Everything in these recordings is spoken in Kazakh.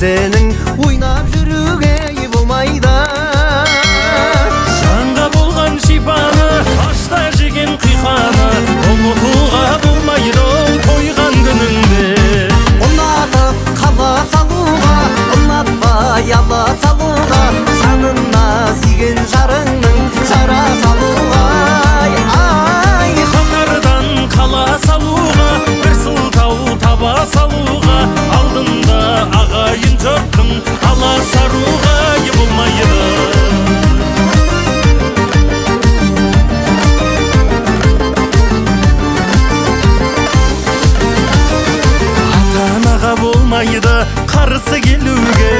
senin oynap жүрүүгө болмайды. Жанга болгон шипаны, ашта жеген кыйканы унутууга болмайды тойган күнүңдө. Унатып кала салууга, унатпай ала салууга, жанына сүйген жарыңның жара салууга. Катардан кала салууга, бир сылтау таба салууга, алдында агайын жоктун ала сарууга болмайды. Ата-анага болмайды карсы келүүгө,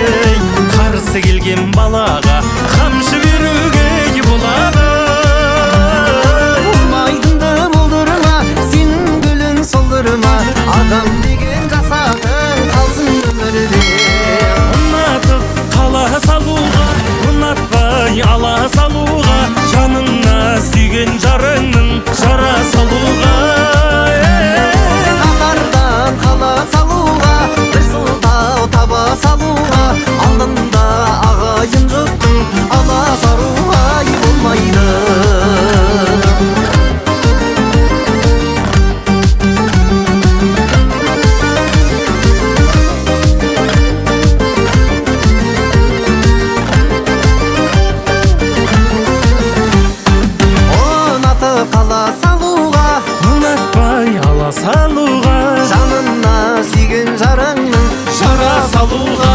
карсы келген балага камшы берүүгө болады. Болмайдыңды болдырма, сенің гүлің солдырма, адам деген жасадың қалсын өмірде. Унатып кала салууга, унатпай ала салууга, жанына сүйген жарыңның жара салууга. Қатардан қала салуға, бір сылтау таба салуға, алдында ағайын жұрттың ала саруға болмайды. Унатып қала салуға, Унатпай ала салууга, жанына сүйген жарыңның жара салууга.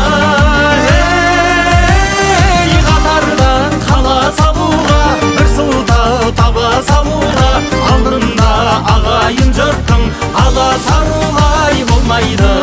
қатардан қала салуға, Бір сылтау таба салууга, алдында агайын жұрттың ала саруга болмайды.